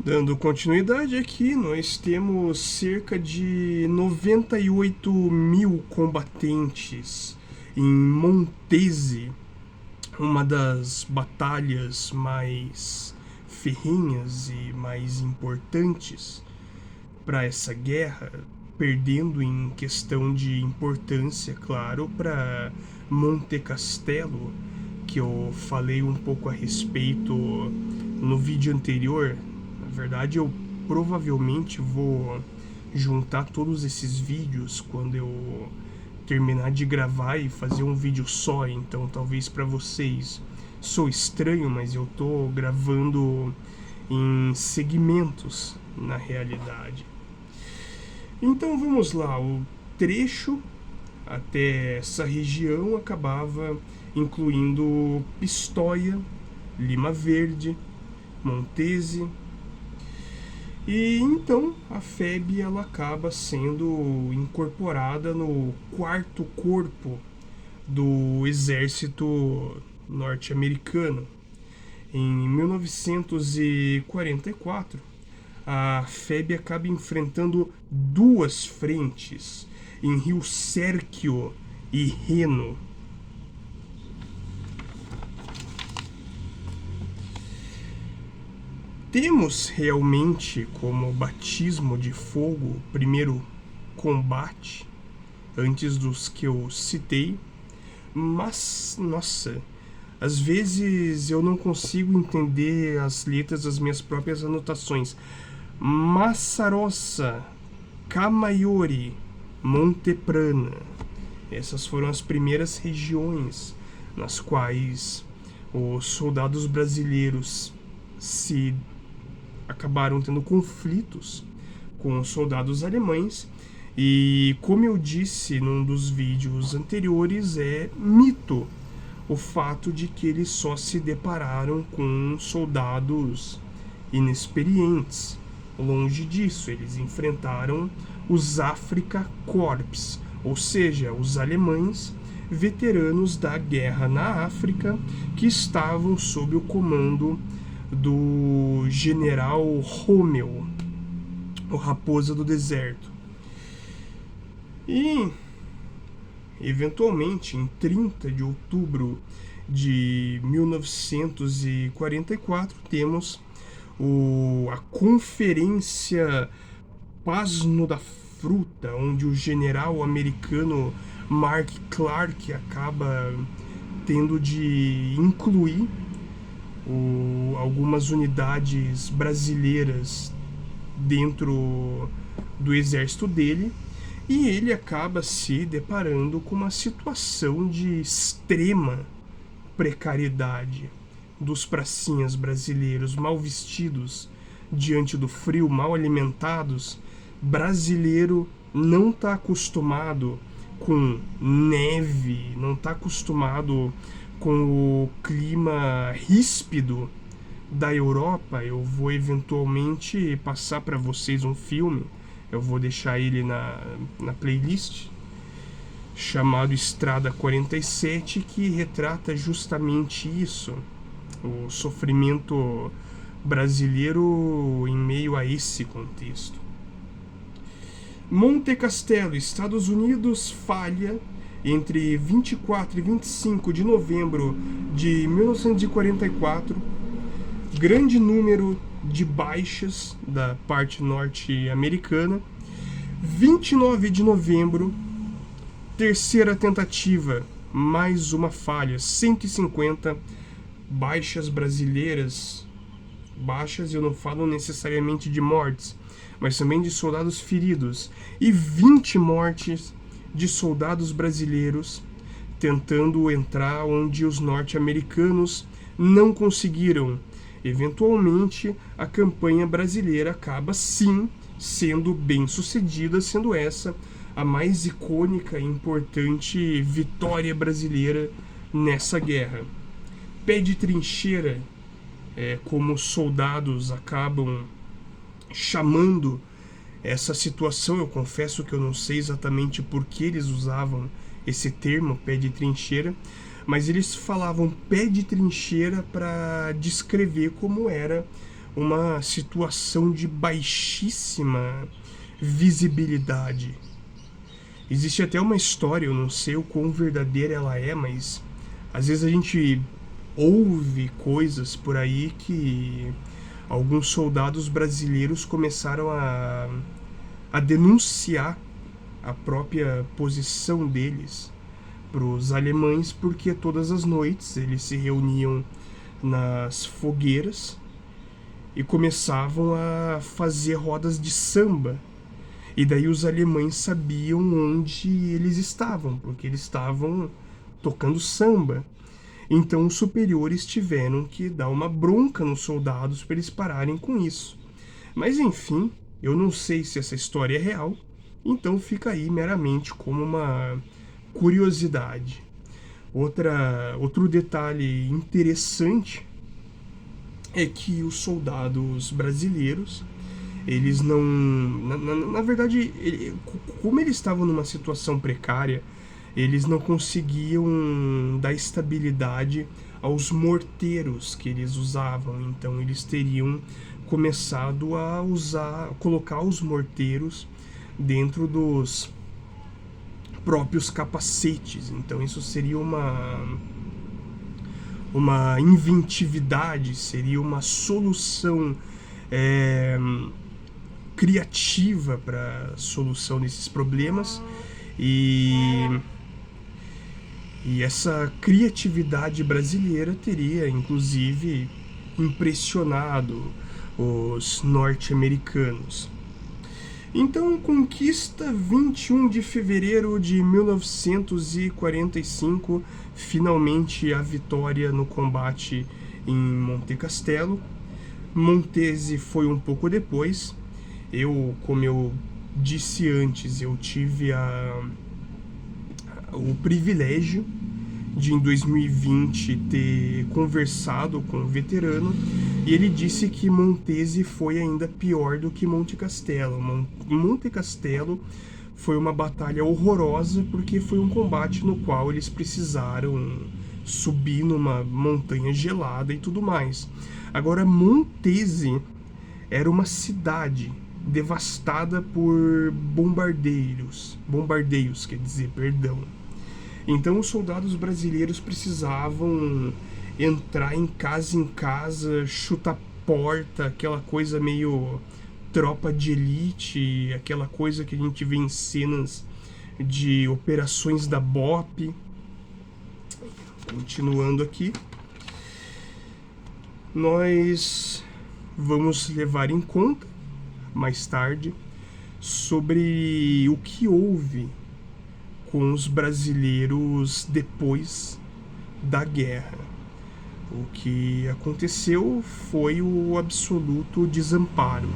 Dando continuidade aqui, nós temos cerca de 98 mil combatentes em Montese, uma das batalhas mais ferrenhas e mais importantes para essa guerra, perdendo em questão de importância, claro, para Monte Castelo, que eu falei um pouco a respeito no vídeo anterior. Na verdade, eu provavelmente vou juntar todos esses vídeos quando eu terminar de gravar e fazer um vídeo só. Então, talvez para vocês sou estranho, mas eu tô gravando em segmentos na realidade. Então vamos lá, o trecho até essa região acabava incluindo Pistoia, Lima Verde, Montese. E então a FEB ela acaba sendo incorporada no 4º Corpo do Exército Norte-Americano. Em 1944, a FEB acaba enfrentando duas frentes em Rio Sérquio e Reno. Temos realmente como batismo de fogo o primeiro combate, antes dos que eu citei, mas, nossa, às vezes eu não consigo entender as letras das minhas próprias anotações. Massarossa, Camaiore, Monteprana. Essas foram as primeiras regiões nas quais os soldados brasileiros se acabaram tendo conflitos com os soldados alemães. E como eu disse num dos vídeos anteriores, é mito o fato de que eles só se depararam com soldados inexperientes. Longe disso, eles enfrentaram os Afrika Korps, ou seja, os alemães veteranos da guerra na África que estavam sob o comando do general Rommel, o Raposa do Deserto. E, eventualmente, em 30 de outubro de 1944, temos a Conferência Pasno da Fruta, onde o general americano Mark Clark acaba tendo de incluir algumas unidades brasileiras dentro do exército dele, e ele acaba se deparando com uma situação de extrema precariedade dos pracinhas brasileiros, mal vestidos, diante do frio, mal alimentados. Brasileiro não está acostumado com neve, não está acostumado com o clima ríspido da Europa. Eu vou eventualmente passar para vocês um filme, eu vou deixar ele na playlist, chamado Estrada 47, que retrata justamente isso, o sofrimento brasileiro em meio a esse contexto. Monte Castelo, Estados Unidos, falha entre 24 e 25 de novembro de 1944. Grande número de baixas da parte norte-americana. 29 de novembro, terceira tentativa, mais uma falha, 150 baixas brasileiras. Baixas, eu não falo necessariamente de mortes, mas também de soldados feridos. E 20 mortes de soldados brasileiros tentando entrar onde os norte-americanos não conseguiram. Eventualmente, a campanha brasileira acaba sim sendo bem sucedida, sendo essa a mais icônica e importante vitória brasileira nessa guerra. Pé de trincheira, como os soldados acabam chamando essa situação. Eu confesso que eu não sei exatamente por que eles usavam esse termo, pé de trincheira, mas eles falavam pé de trincheira para descrever como era uma situação de baixíssima visibilidade. Existe até uma história, eu não sei o quão verdadeira ela é, mas às vezes a gente ouve coisas por aí que alguns soldados brasileiros começaram a denunciar a própria posição deles para os alemães, porque todas as noites eles se reuniam nas fogueiras e começavam a fazer rodas de samba. E daí os alemães sabiam onde eles estavam, porque eles estavam tocando samba. Então os superiores tiveram que dar uma bronca nos soldados para eles pararem com isso. Mas enfim, eu não sei se essa história é real, então fica aí meramente como uma curiosidade. Outro detalhe interessante é que os soldados brasileiros, eles não... Na verdade, como eles estavam numa situação precária, eles não conseguiam dar estabilidade aos morteiros que eles usavam. Então eles teriam começado a colocar os morteiros dentro dos próprios capacetes. Então isso seria uma inventividade, seria uma solução criativa para a solução desses problemas. E essa criatividade brasileira teria, inclusive, impressionado os norte-americanos. Então, conquista 21 de fevereiro de 1945, finalmente a vitória no combate em Monte Castelo. Montese foi um pouco depois. Como eu disse antes, eu tive o privilégio de, em 2020, ter conversado com um veterano, e ele disse que Montese foi ainda pior do que Monte Castelo. Monte Castelo foi uma batalha horrorosa, porque foi um combate no qual eles precisaram subir numa montanha gelada e tudo mais. Agora, Montese era uma cidade devastada por bombardeios, quer dizer, perdão. Então os soldados brasileiros precisavam entrar em casa, chutar porta, aquela coisa meio tropa de elite, aquela coisa que a gente vê em cenas de operações da BOP. Continuando aqui, nós vamos levar em conta mais tarde sobre o que houve com os brasileiros depois da guerra. O que aconteceu foi o absoluto desamparo.